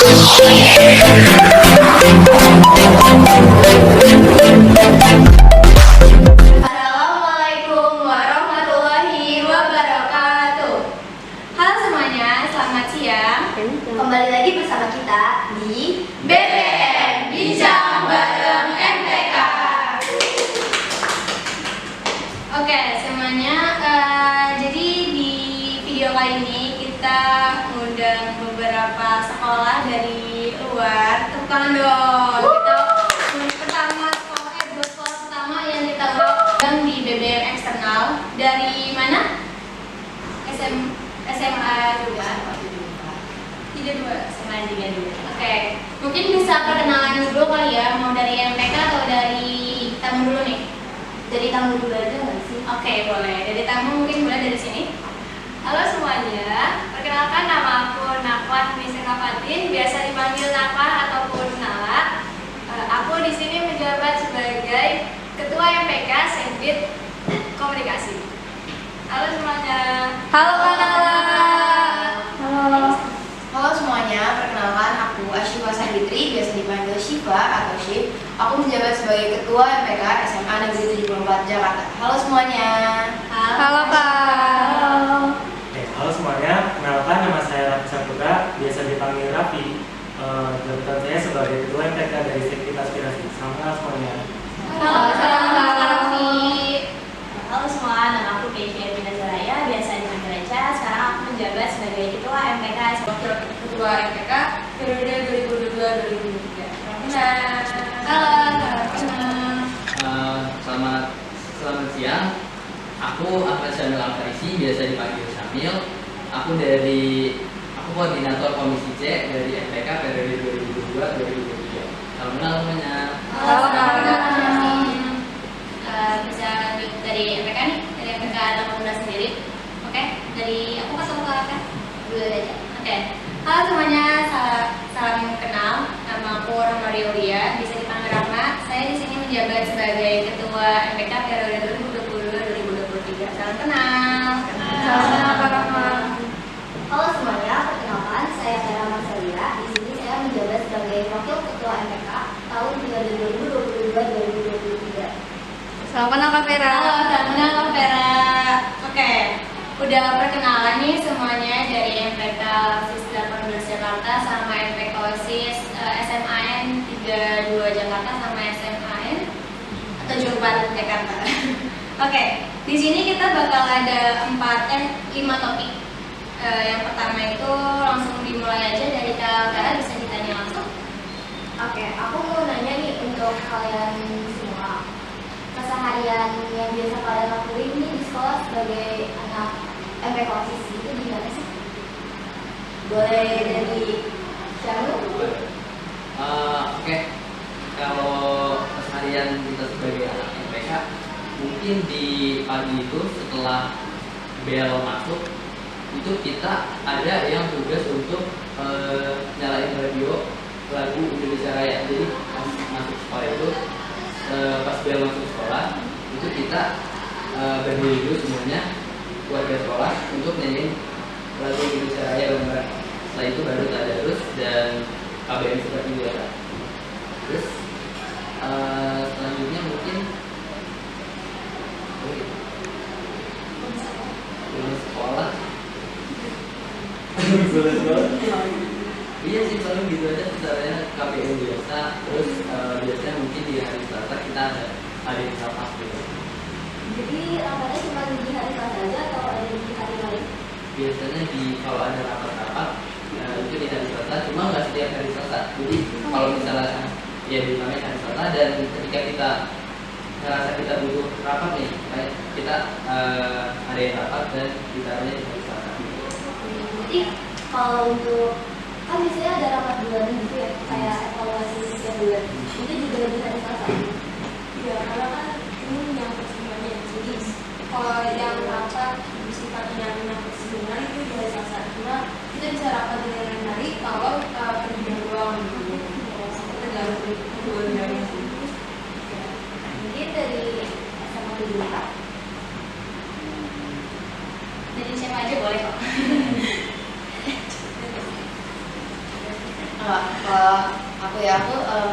Assalamualaikum warahmatullahi wabarakatuh. Halo semuanya, selamat siang. Kembali lagi bersama kita di BBM Bincang Bareng MTK. Oke semuanya, jadi di video kali ini kita ngundang beberapa sekolah dari luar. Tepuk tangan dong. Dua sekolah pertama yang kita undang di BBM eksternal dari mana? SMA juga. SMA 32. Oke, mungkin bisa perkenalan dulu kali ya, mau dari MTK atau dari tamu dulu nih? Dari tamu dulu aja nggak sih? Oke, boleh. Dari tamu mungkin mulai dari sini. Halo semuanya, perkenalkan nama aku Nakwan Misena Fatin, biasa dipanggil Nakwan ataupun Nala. Aku di sini menjabat sebagai Ketua MPK Senbid Komunikasi. Halo semuanya. Halo Kak Nala. Halo semuanya, perkenalkan aku Asyifa Sanditri, biasa dipanggil Syifa atau Syif. Aku menjabat sebagai Ketua MPK SMA Negeri 74 Jakarta. Halo semuanya. Halo Kak. Halo semuanya, kenalkan nama saya Raffi Saputra, biasa dipanggil Raffi. Jabatan saya sebagai Ketua MPK dari Sekti Aspirasi. Selamat malam semuanya. Halo Kak Raffi. Halo semua, nama aku Keisha Ervina Zaraya, biasa dipanggil Reca. Sekarang aku menjabat sebagai Ketua MPK Wakil Ketua MPK periode 2022-2023. Halo Kak. Selamat siang. Aku Ahmad Syamil Al-Farisi, biasa dipanggil Syamil. Aku koordinator Komisi C dari MPK periode 2022-2023. Salam kenal semuanya. Halo Kak. Bisa dari MPK nih, dari MPK Taman sendiri. Oke, dari aku kasih ke Kak dulu aja. Oke. Halo semuanya, salam kenal. Nama aku Rahma Riolia, bisa dipanggil Rahma. Saya di sini menjabat sebagai Ketua MPK periode 2022-2023. Salam kenal. Salam kenal, Kak Rahma. Halo semuanya, perkenalkan saya Vera Marcelia. Di sini saya menjabat sebagai Wakil Ketua MPK tahun periode 2022-2023. Salam kenal Kak Vera. Halo, salam kenal Kak Vera. Oke, udah perkenalan nih semuanya dari MPK OSIS 18 Jakarta sama MPK OSIS SMAN 32 Jakarta sama SMAN atau Jurupan Jakarta. Oke, di sini kita bakal ada 5 topik. Yang pertama itu langsung dimulai aja dari Kak Vera, bisa ditanya langsung. Oke, aku mau nanya nih untuk kalian semua. Keseharian yang biasa kalian lakuin nih di sekolah sebagai anak MPK OSIS itu gimana sih? Boleh dari Syamil? Oke. Kalau keseharian kita sebagai anak MPK, mungkin di pagi itu setelah bel masuk, itu kita ada yang tugas untuk nyalain radio lagu Indonesia Raya. Jadi masuk sekolah itu pas bel masuk sekolah itu kita berdiri dulu semuanya warga sekolah untuk nyanyiin lagu Indonesia Raya bareng-bareng. Setelah itu baru tadarus dan KBM seperti biasa. Terus selanjutnya mungkin sekolah. Iya sih, paling gitu aja misalnya KPM biasa. Terus biasanya mungkin di hari Selasa kita ada yang rapat gitu. Jadi rapatnya cuma di hari Selasa aja atau ada di hari lain? Biasanya kalau ada rapat-rapat itu di hari Selasa, cuma nggak setiap hari Selasa. Jadi kalau misalnya ya dimana hari Selasa dan ketika kita ngerasa kita butuh rapat nih, kayak kita ada yang rapat dan ditaruhnya di hari Selasa. Jadi kalau untuk kan biasanya ada rapat bulanan gitu ya, kayak evaluasi setiap bulan. Itu juga di hari Selasa. Ya, karena kan ini menyangkut semuanya. Jadi kalau yang rapat sifatnya menyangkut semuanya itu di hari Selasa. Cuma kita bisa rapat di lain hari kalau kerja doang gitu. Tergantung dua hari. Mungkin dari SMA dulu Pak. Dari siapa aja boleh kok. Kalau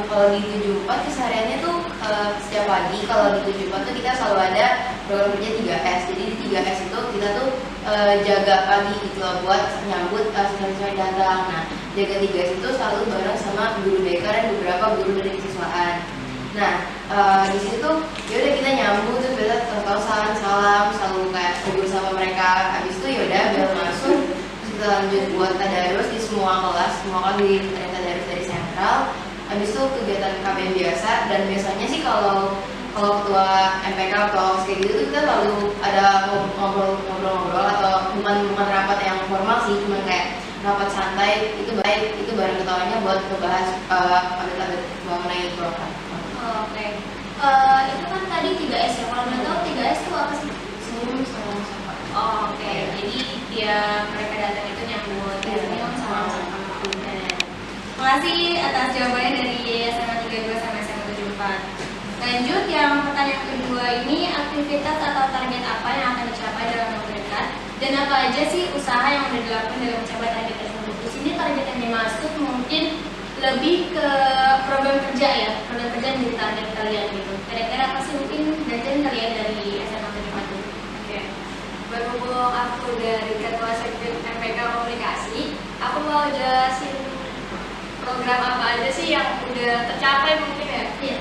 kalau di 74 kesehariannya tuh setiap pagi kalau di 74 tuh kita selalu ada program kerja 3S. Jadi di 3S itu kita tuh jaga pagi gitu loh buat nyambut siswa-siswa yang datang. Nah, jaga 3S itu selalu bareng sama guru BK dan beberapa guru dari kesiswaan. Nah, di situ yaudah kita nyambut terus biasa totosan, salam, selalu kayak ngobrol sama mereka. Habis itu yaudah bel masuk, terus kita lanjut buat tadarus di semua kelas di tadarus dari sentral. Habis itu kegiatan KBM biasa, dan biasanya sih kalau ketua MPK atau kayak gitu tuh kita selalu ada ngobrol-ngobrol atau bukan rapat yang formal sih, cuma kayak rapat santai itu bareng ketawanya buat membahas update mengenai program. Oke. Itu kan tadi 3S ya. Kalau boleh tahu 3S itu apa sih? Senyum sama sapa. Oke. Jadi dia mereka datang itu nyambut senyum sama sapa. Terima kasih atas jawabannya dari SMA 32 sampai SMA 74. Lanjut yang pertanyaan kedua ini, aktivitas atau target apa yang akan dicapai dalam waktu dekat dan apa aja sih usaha yang sudah dilakukan dalam mencapai target tersebut? Di sini target yang dimaksud mungkin lebih ke program kerja ya, program kerja yang jadi target kalian gitu. Kira-kira apa sih mungkin jajan kalian dari SMA 74 dulu? Oke. Berhubung aku dari Ketua Sekjen MPK Komunikasi, aku mau jelasin program apa aja sih yang udah tercapai mungkin ya. Iya.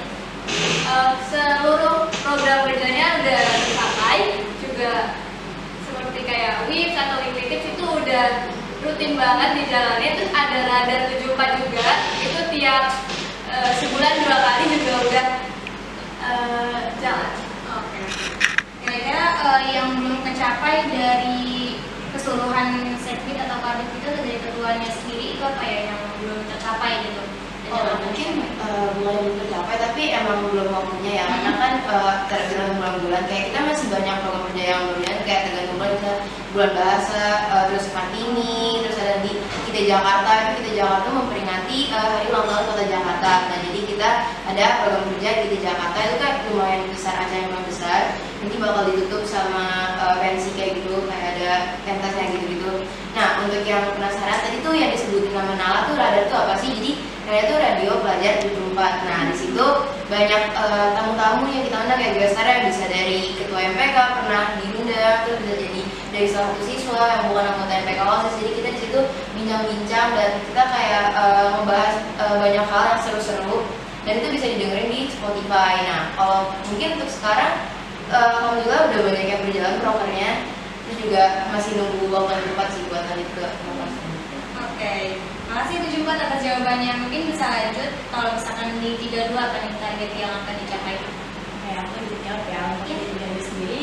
Seluruh program kerjanya udah tercapai, juga seperti kayak WIPS atau Weekly Tips itu udah rutin banget dijalani. Terus ada radar 74 juga, itu tiap sebulan 2 kali juga udah jalan. Oke. Kira-kira yang belum tercapai dari keseluruhan sirkuit atau kabin itu dari ketuanya sendiri itu apa ya yang belum tercapai gitu? Mungkin bukan belum tercapai tapi emang belum waktunya ya, karena kan terbilang bulan-bulan kayak kita masih banyak program kerja yang berjalan kayak tergantung bulan bahasa, terus Kartini, terus ada di Kita Jakarta. Kita Jakarta memperingati hari ulang tahun Kota Jakarta. Nah, jadi kita ada program kerja Kita Jakarta itu kan lumayan besar, acara yang lumayan besar. Nanti bakal ditutup sama pensi kayak gitu, kayak ada pentasnya gitu-gitu. Nah, untuk yang penasaran tadi tuh yang disebutin nama Nala tuh radar tuh apa sih? Jadi radar tuh Radio Pelajar 74. Nah, di situ banyak tamu-tamu yang kita undang kayak guest star yang bisa dari ketua MPK pernah diundang, terus bisa jadi dari salah satu siswa yang bukan anggota MPK OSIS. Jadi kita di situ bincang-bincang dan kita kayak membahas banyak hal yang seru-seru dan itu bisa didengerin di Spotify. Nah, kalau mungkin untuk sekarang alhamdulillah udah banyak yang berjalan prokernya. Itu juga masih nunggu waktu yang tepat sih buat lanjut ke program. Oke. Makasih 74 atas jawabannya. Mungkin bisa lanjut kalau misalkan di 32 apa nih target yang akan dicapai? Oke, aku jawab ya. Mungkin di diri sendiri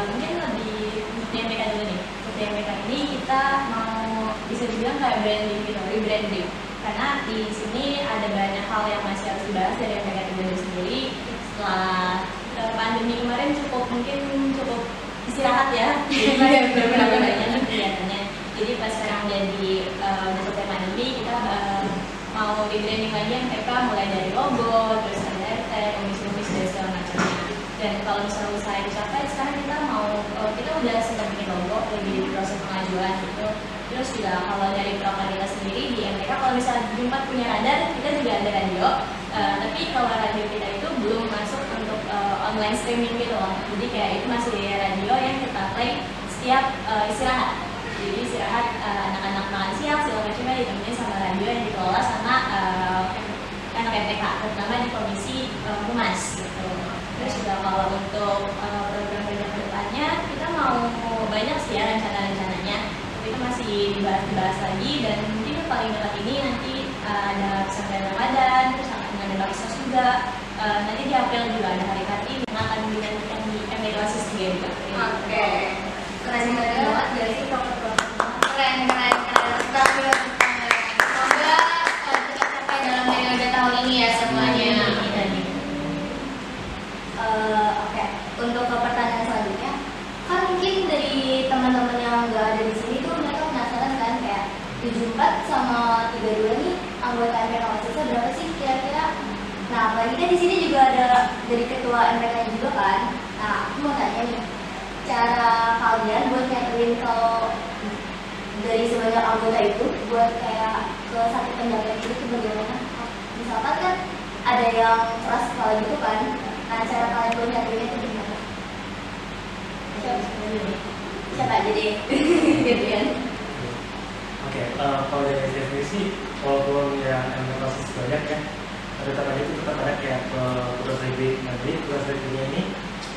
mungkin lebih untuk MPK dulu nih. Untuk MPK ini kita mau bisa dibilang kayak branding gitu, rebranding. Karena di sini ada banyak hal yang masih harus dibahas dari MPK diri sendiri. Setelah pandemi kemarin cukup istirahat ya. Jadi beberapa banyak kegiatannya. Jadi pas sekarang jadi udah selesai pandemi, kita mau di-branding lagi MPK mulai dari logo, terus ada RT, komis-komis dan segala macamnya. Dan kalau misalnya usaha dicapai, sekarang kita udah sedang bikin logo, lagi di proses pengajuan gitu. Terus juga kalau dari Prokarila sendiri di MPK, kalau misalnya Jumat punya radar, kita juga ada radio. Tapi kalau radio kita itu belum masuk untuk online streaming gitu loh. Jadi kayak itu masih radio yang kita play setiap istirahat. Jadi istirahat anak-anak makan siang segala macamnya ditemenin sama radio yang dikelola sama anak MPK, terutama di komisi humas gitu. Terus juga kalau untuk program kerja kedepannya kita mau banyak sih ya rencana-rencananya, tapi itu masih dibahas lagi. Dan mungkin yang paling dekat ini nanti ada pesantren Ramadan, terus akan ada baksos juga. Nanti di April juga ada hari Kartini yang akan dengan yang di MPK OSIS juga. Oke. Keren banget dari keren. Semoga tercapai dalam periode tahun ini ya semuanya. Oke, untuk ke pertanyaan selanjutnya, kan mungkin dari teman-teman yang nggak ada di sini tuh mereka penasaran kan kayak 74 sama 32 nih anggota MPK OSIS berapa sih kira-kira? Nah, apalagi kan di sini juga ada dari ketua MPK juga kan. Nah, aku mau tanya nih, cara kalian buat nyatuin kalau dari sebanyak anggota itu buat kayak ke satu pendapat itu bagaimana? Misalkan kan ada yang keras sekali gitu kan, nah cara kalian buat nyatuinnya itu gimana? Siapa aja deh? Gitu kan? Oke, kalau dari saya sendiri sih, walaupun yang proses banyak ya, tetap aja itu tetap ada kayak tugas review. Nanti tugas reviewnya ini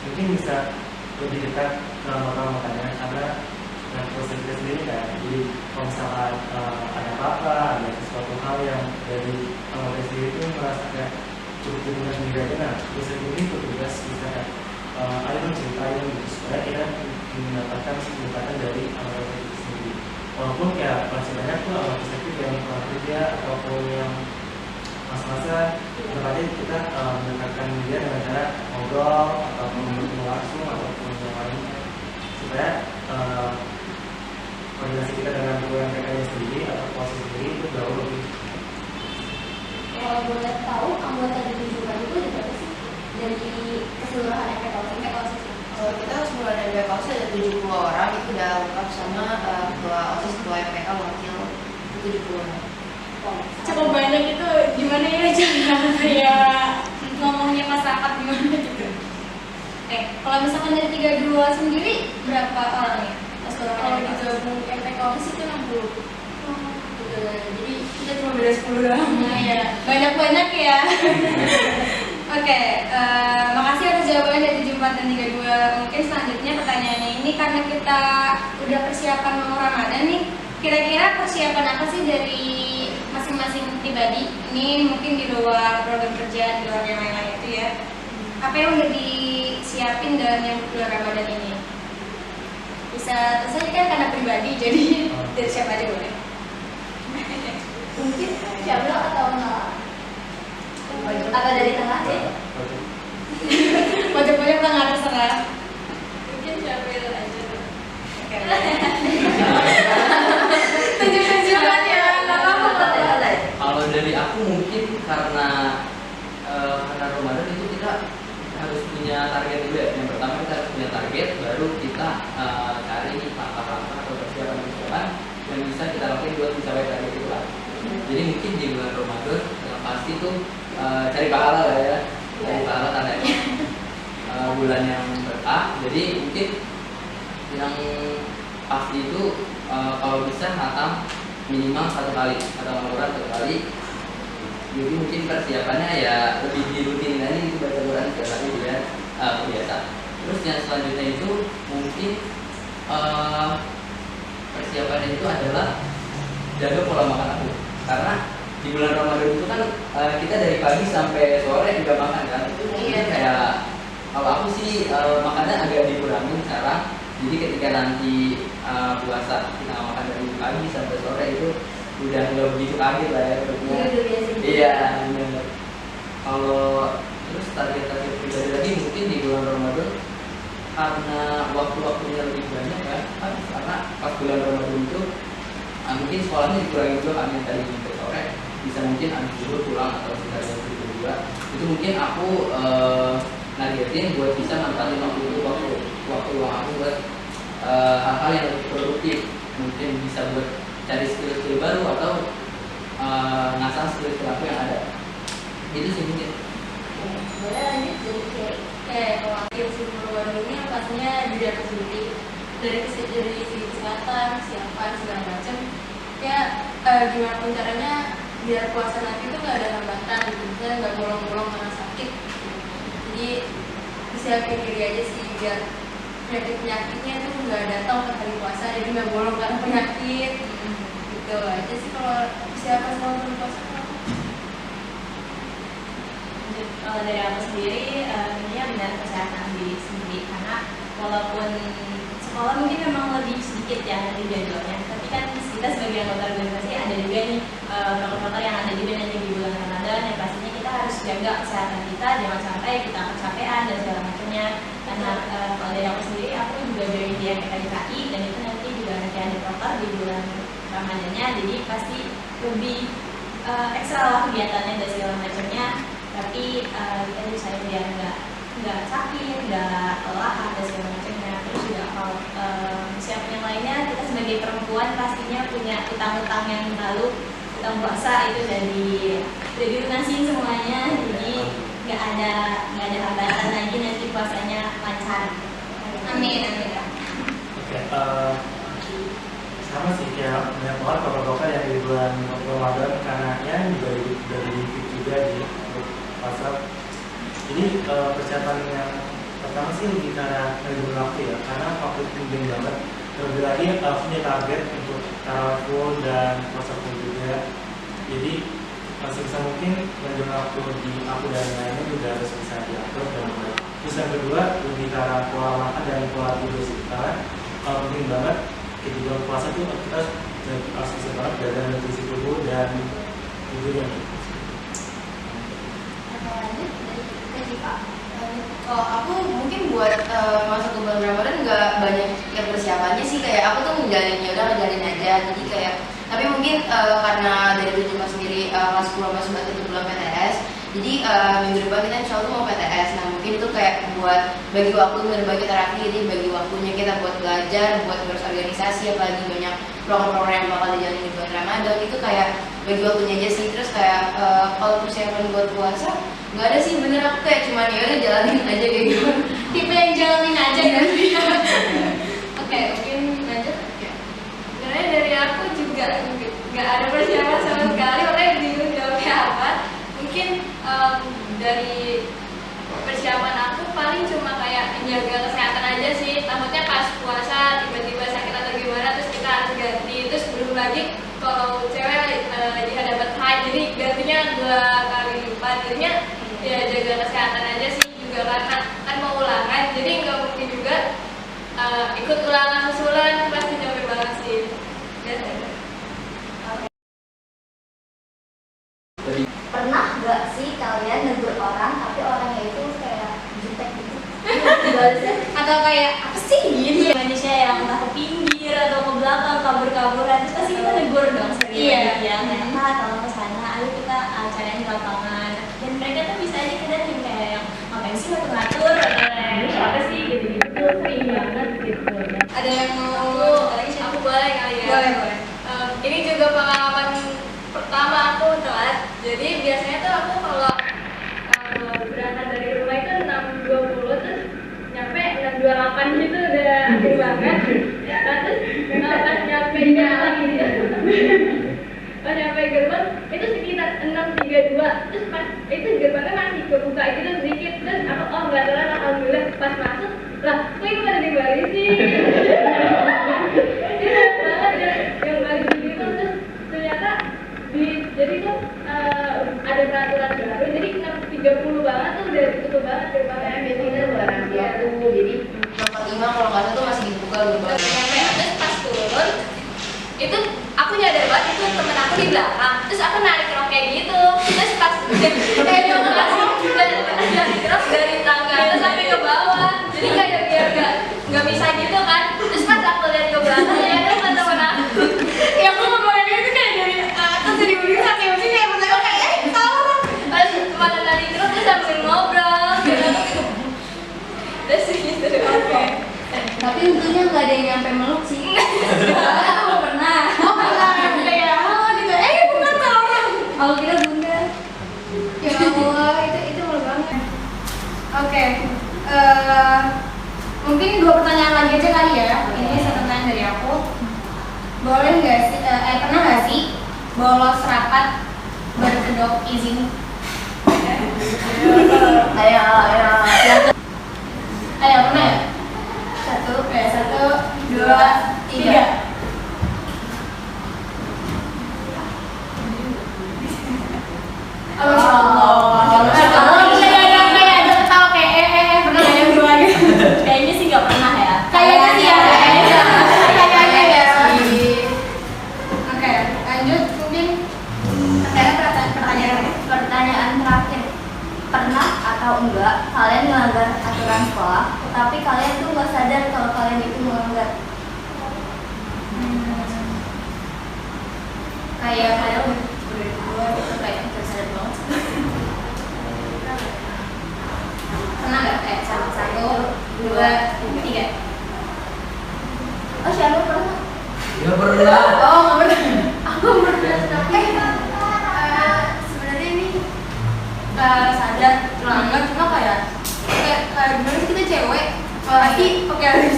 mungkin bisa lebih dekat ke makannya karena yang proses review sendiri kan. Jadi kalau misalkan ada apa-apa, ada sesuatu hal yang dari anggota sendiri itu merasa kayak cukup dengan sendiri aja, nah terus mungkin petugas bisa kan ada menceritain gitu supaya kita mendapatkan kesempatan dari anggota itu sendiri. Walaupun kayak masih banyak tuh anggota sendiri yang kurang kerja ataupun yang masa-masa tetap aja kita mendekatkan dia dengan cara ngobrol ataupun bertemu langsung ataupun yang lainnya supaya koordinasi kita dengan UMPK sendiri atau posisi sendiri itu jauh lebih. Kalau boleh tahu anggota ditujukan itu ada berapa sih dari keseluruhan MPK-OSIS? Kita keseluruhan MPK-OSIS ada 70 orang, itu udah lengkap sama ketua OSIS, ketua MPK, wakil, itu 70 orang. Cukup banyak itu gimana ya cara kayak ngomongnya masyarakat gimana gitu. Kalau misalkan dari 32 sendiri berapa orangnya? Kalau digabung MPK-OSIS itu 60. Jadi kita cuma beda 10 doang. Nah ya, banyak-banyak ya. Oke, makasih atas jawabannya dari 74 dan 32. Mungkin selanjutnya pertanyaannya ini karena kita udah persiapan mau Ramadan nih, kira-kira persiapan apa sih dari masing-masing pribadi? Ini mungkin di luar program kerja, di luar yang lain-lain itu ya. Apa yang udah disiapin dan yang bulan Ramadan ini? Bisa tentu saja kan karena pribadi, jadi dari siapa aja boleh. Mungkin Syamil atau Nala? Apa dari tengah deh? Pojok-pojok tengah terserah. Mungkin Syamil aja. Tunjuk-tunjukkan ya, nggak apa-apa. Kalau dari aku mungkin karena Ramadan itu kita harus punya target dulu ya. Yang pertama kita harus punya target, baru kita cari langkah-langkah atau persiapan yang bisa kita lakukan buat mencapai target itu lah. Jadi mungkin di bulan Ramadan yang pasti tuh cari pahala lah ya, cari pahala karena bulan yang berkah. Jadi mungkin yang pasti itu kalau bisa hatam minimal 1 kali atau Al-Quran 1 kali. Jadi mungkin persiapannya ya lebih dirutinin aja gitu, baca Quran setiap hari biar biasa. Terus yang selanjutnya itu mungkin persiapannya itu adalah jaga pola makan aku. Karena di bulan Ramadan itu kan kita dari pagi sampai sore juga makan kan. Jadi kayak kalau aku sih makannya agak dikurangin sekarang. Jadi ketika nanti puasa kita makan dari pagi sampai sore itu udah nggak begitu kaget lah ya perutnya. Iya benar. Kalau terus target-target pribadi lagi mungkin di bulan Ramadan karena waktu-waktunya lebih banyak ya, karena pas bulan Ramadan itu mungkin sekolahnya dikurangi juga kami yang tadi sampai sore, bisa mungkin habis dulu pulang atau sekitar jam 7 itu mungkin aku nargetin buat bisa manfaatin waktu luang aku buat hal-hal yang lebih produktif, mungkin bisa buat cari skill-skill baru atau ngasah skill-skill aku yang ada. Itu sih mungkin. Boleh lanjut dari Kiri. Kalau aku yang sebelum Ramadan ini pastinya diri aku sendiri, dari segi kesehatan, kesiapan segala macam. Ya gimana pun caranya biar puasa nanti itu nggak ada hambatan, gitu. Misalnya nggak bolong-bolong karena sakit. Jadi disiapin diri aja sih biar penyakit-penyakitnya itu nggak datang ke hari puasa, jadi nggak bolong karena penyakit. Gitu aja sih kalau persiapan selama bulan puasa. Kalau dari aku sendiri, tentunya benar kesehatan diri sendiri, karena walaupun sekolah mungkin memang lebih sedikit ya nanti jadwalnya, tapi kan kita sebagai anggota organisasi ada juga nih faktor-faktor yang ada juga nanti di bulan Ramadan, yang pastinya kita harus jaga kesehatan kita, jangan sampai kita kecapean dan segala macamnya. Karena kalau dari aku sendiri, aku juga join di MPK dan itu nanti juga nanti ada faktor di bulan Ramadannya, jadi pasti lebih ekstra lah kegiatannya dan segala macamnya. Tapi kita bisa biar nggak sakit, nggak kelelahan dan segala macamnya. Terus juga kalau siapa yang lainnya, kita sebagai perempuan pastinya punya utang-utang yang lalu kita puasa itu udah dilunasiin semuanya, jadi nggak ada hambatan lagi, nanti puasanya lancar. Amin. Oke, sama sih kayak banyak banget bapak-bapak yang di bulan Ramadan karena ya dari juga di puasa. Jadi persiapan yang pertama sih lebih karena manajemen waktu ya, karena waktu itu penting banget. Terlebih lagi punya target untuk tarawih full dan puasa full juga. Jadi sebisa mungkin manajemen waktu di aku dan lainnya juga harus bisa diatur dan baik. Terus yang kedua lebih karena pola makan dan pola tidur sih, karena penting banget di bulan puasa itu kita harus bisa banget jaga nutrisi tubuh dan tidurnya. Kalau aku mungkin buat masuk ke bulan Ramadan nggak banyak yang persiapannya sih, kayak aku tuh ngejalanin aja, jadi kayak tapi mungkin karena dari tujuan sendiri kelas 10 sampai 11 itu belum PTS, jadi minggu depan kita insya Allah mau PTS. Nah mungkin itu kayak buat bagi waktu berbagi terapi, jadi bagi waktunya kita buat belajar, buat berorganisasi, apalagi banyak program-program yang bakal dijalani di bulan Ramadan, itu kayak bagi waktunya aja sih. Terus kayak kalau persiapan buat puasa nggak ada sih, bener aku kayak cuman ya udah jalanin aja kayak gitu. Tipe yang jalanin aja nanti. Oke, mungkin lanjut. Sebenarnya dari aku juga nggak ada persiapan sama sekali, makanya bingung jawabnya apa. Mungkin dari persiapan aku paling cuma kayak menjaga kesehatan aja sih. Takutnya pas puasa tiba-tiba sakit atau gimana, terus kita harus ganti. Terus belum lagi kalau cewek lagi ada dapat haid, jadi gantinya 2 kali lipat. Jadinya ya jaga kesehatan aja sih, juga karena kan mau ulangan, jadi nggak mungkin juga ikut ulangan susulan, pasti capek banget sih. Pernah nggak sih kalian negur orang tapi orangnya itu kayak jutek gitu? Atau kayak apa sih gitu? Manusia yang entah ke pinggir atau ke belakang kabur-kaburan, terus pasti kita negur dong sering. Iya. Ya kayak tolong ke sana, ayo kita cariin di lapangan. Dan mereka tuh bisa aja kita kayak yang ngapain sih ngatur-ngatur atau apa sih gitu sering banget gitu. Ada yang mau lagi? Aku boleh kali ya? Boleh. Ini juga pengalaman pertama aku telat. Jadi biasanya tuh aku kalau berangkat dari rumah itu 6.20, terus nyampe 6.28 gitu udah akhir banget. Nah, terus pas nyampe jalan pas nyampe gerbang itu sekitar 6.32, terus pas itu gerbangnya masih kebuka gitu sedikit, terus aku nggak telat, alhamdulillah. Pas masuk lah, kok ini pada dibalik sih? Ini banget ya yang balik gitu. Terus ternyata jadi tuh ada peraturan baru, jadi 6.30 banget tuh udah ditutup banget gerbangnya. Biasanya barang aku, jadi nomor 5 kalau nggak salah tuh masih dibuka gerbangnya. Terus pas turun itu aku nyadar banget itu temen aku di belakang, terus aku narik rok kayak gitu, terus pas kayak narik rok dari tangga atas sampai ke bawah, jadi kayak biar nggak bisa gitu kan. Terus pas aku lihat ke belakang ya ada teman-teman aku Yang aku ngomongin itu kayak dari atas dari ujung sampai ujung kayak pertama kayak tolong. pas kemana narik rok terus sambil ngobrol gitu. Terus gitu. Oke. Tapi untungnya nggak ada yang nyampe meluk sih. Soalnya aku pernah. Oh pernah kayak halo gitu. Bukan orang. Kalau kira bunda. Ya Allah, itu malu banget. Oke. Mungkin 2 pertanyaan lagi aja kali ya. Ini 1 pertanyaan dari aku. Boleh nggak sih? Pernah nggak sih bolos rapat berkedok izin? Ayo. Ayo pernah ya? 1, 2, 3. Oh, Masya Allah. Kayak ada ketawa kayak pernah nggak yang lagi? Kayaknya sih nggak pernah ya. Kayaknya sih ya. Kayaknya ya. Oke, lanjut mungkin. Pertanyaan terakhir, pernah atau enggak kalian melanggar aturan sekolah tetapi kalian tuh nggak sadar kalau kalian itu melanggar? Kayak kalian berdua itu kayak nggak sadar banget. Pernah nggak kayak 1, 2, 3? Oh, siapa pernah? Ya pernah. Oh nggak pernah. Aku pernah tapi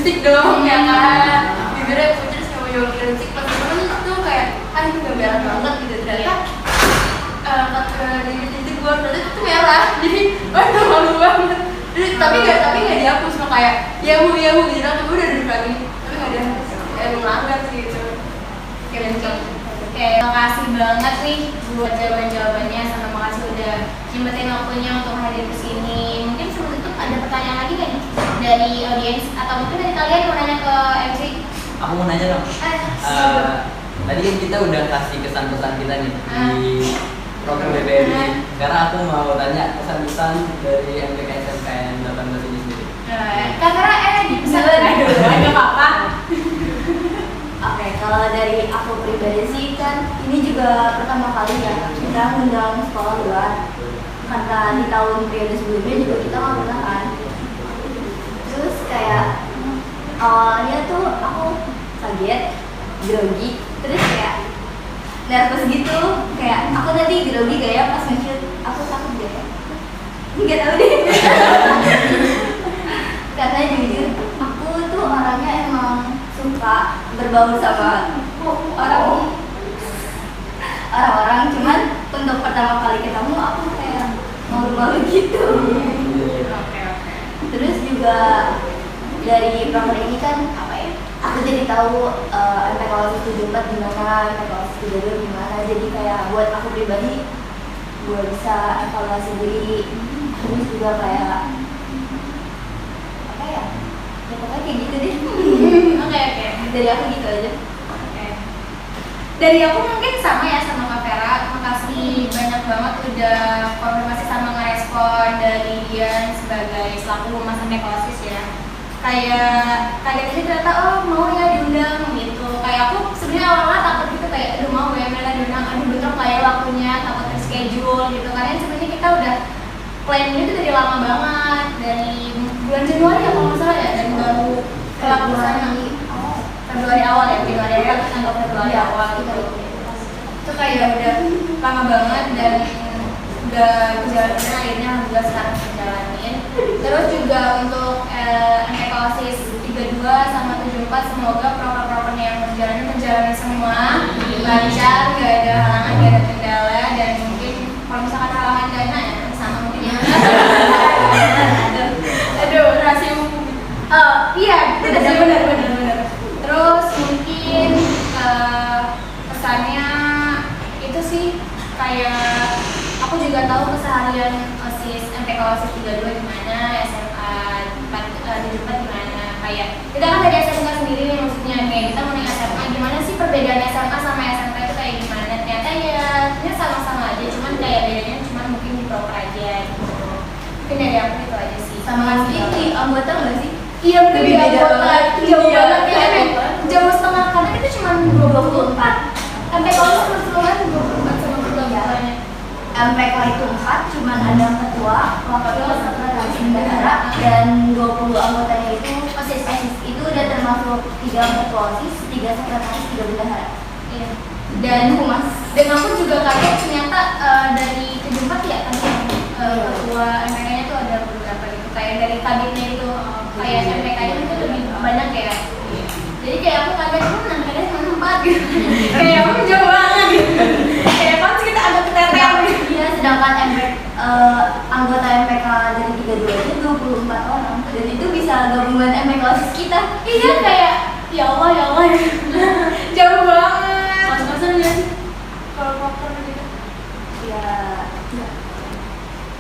lipstick dong ya kan, bibirnya putih sama nyolok lipstick pas temen tuh kayak itu gak merah banget gitu, ternyata pas di lipstick gue ternyata itu tuh merah, jadi waduh malu banget. Jadi, tapi nggak dihapus, kok kayak ya bu gitu, tapi udah duduk lagi, tapi nggak dihapus, melanggar sih gitu. Oke, makasih banget nih buat jawaban-jawabannya, sama makasih udah nyempetin waktunya untuk hadir ke sini. Mungkin sebelum itu ada pertanyaan lagi nggak nih dari audiens atau mungkin dari kalian mau nanya ke MC? Aku mau nanya dong. Tadi kan kita udah kasih kesan-pesan kita nih di program BBM. Sekarang aku mau tanya kesan-pesan dari MTK SMKN 18 ini sendiri. Kakak bisa nggak apa-apa. Oke, kalau dari aku pribadi sih kan ini juga pertama kali ya kita ngundang sekolah luar, karena di tahun periode sebelumnya juga kita nggak pernah kan. Terus kayak awalnya tuh aku kaget, grogi, terus kayak nervous gitu, kayak aku nanti grogi gak ya pas nge-shoot, aku takut gak ya? Nggak tahu deh. Karena jujur aku tuh orangnya emang suka berbaur sama orang-orang, cuman untuk pertama kali ketemu aku kayak malu-malu gitu. Terus juga dari program ini kan apa ya, aku jadi tahu MPK 74 gimana, MPK 32 gimana, jadi kayak buat aku pribadi gue bisa evaluasi diri. Terus juga kayak apa ya, ya pokoknya kayak gitu deh. Oke. Dari aku gitu aja. Oke. Dari aku mungkin sama ya sama Kak Vera. Makasih banyak banget udah konfirmasi sama ngerespon dari Dian sebagai selaku humas MPK ya. Kayak kaget aja ternyata oh mau ya diundang gitu. Kayak aku sebenarnya awalnya takut gitu, kayak aduh mau ya Mela diundang, aduh bentrok lah ya waktunya, takut terschedule gitu. Karena sebenarnya kita udah planning itu dari lama banget, dari bulan Januari ya kalau nggak salah ya, dan baru pelaksana Februari awal ya, Februari awal kita anggap Februari awal gitu. Itu kayak udah lama banget dan udah berjalan akhirnya alhamdulillah sekarang berjalanin. Terus juga untuk MPK OSIS 32 sama 74 semoga program-programnya yang menjalani semua lancar, gak ada halangan, gak ada kendala, dan mungkin kalau misalkan halangan dana ya sama mungkin ya. Aduh, rahasia umum. Iya, benar. Terus mungkin kesannya itu sih kayak aku juga tahu keseharian OSIS MPK OSIS 32 gimana, SMA 74 gimana. Kayak kita kan dari SMK sendiri nih, maksudnya kayak kita mau naik SMA gimana sih perbedaan SMA sama SMK itu kayak gimana. Ternyata ya sama-sama aja, cuman kayak bedanya cuman mungkin di proper aja gitu. Mungkin dari aku itu aja sih. Sama mungkin di anggota nggak sih? Iya, lebih beda banget. Jauh banget ya. Jauh setengah, karena kita cuma 24. MPK itu keseluruhan 24 sama ketua-ketuanya. MPK itu 4, cuman ada ketua, wakil, sekretaris bendahara, dan 20 anggotanya itu OSIS. Itu udah termasuk 3 ketua OSIS, 3 sekretaris, 3 bendahara. Iya. Dan humas. Dan aku juga kaget ternyata dari 74 ya kan ketua MPK-nya tuh ada beberapa gitu. Kayak dari kabinnya itu kayak MPK-nya itu lebih banyak ya. Jadi kayak aku kaget angkanya cuma 4 gitu. Kayak aku jauh banget gitu. Kayak pas kita agak keteteran gitu. Iya, sedangkan anggota MPK dari 32 itu 24 orang, dan itu bisa gabungan MPK OSIS kita. Iya kayak ya Allah jauh banget. Mas-masan ya sih kalau proper gitu. Ya,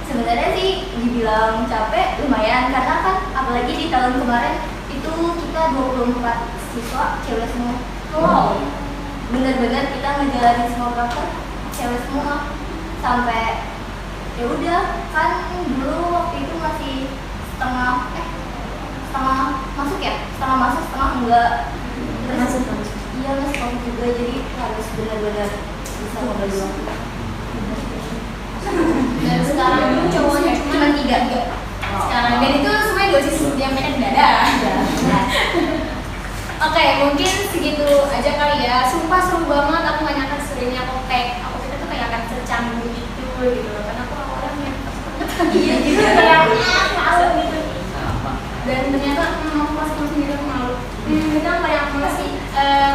sebenarnya sih dibilang capek lumayan, karena kan apalagi di tahun kemarin itu kita 24 siswa cewek semua. Wow. Bener-bener kita ngejalanin semua proker cewek semua, sampai ya udah kan dulu waktu itu masih setengah masuk ya, setengah masuk setengah enggak. Terus masuk. Iya, masuk juga, jadi harus benar-benar bisa membagi waktu. Dan sekarang itu cowoknya cuma 3. Sekarang dan itu semuanya dosis yang mereka tidak ada. Oke, mungkin segitu aja kali ya. Sumpah seru banget, aku gak nyangka serunya aku kita tuh kayak akan secanggung itu gitu loh. Karena aku orangnya Iya juga kayak tahu gitu. Sama. Dan ternyata aku pas kamu sendiri aku malu. Itu apa yang aku masih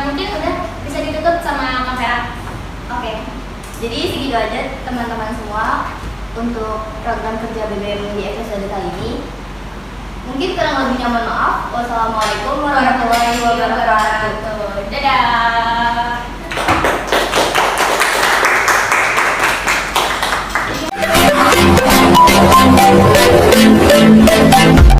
mungkin udah bisa ditutup sama Kak Vera. Oke, jadi segitu aja teman-teman semua untuk program kerja BBM di episode kali ini. Mungkin kurang lebihnya mohon maaf. Wassalamualaikum warahmatullahi wabarakatuh. Dadah.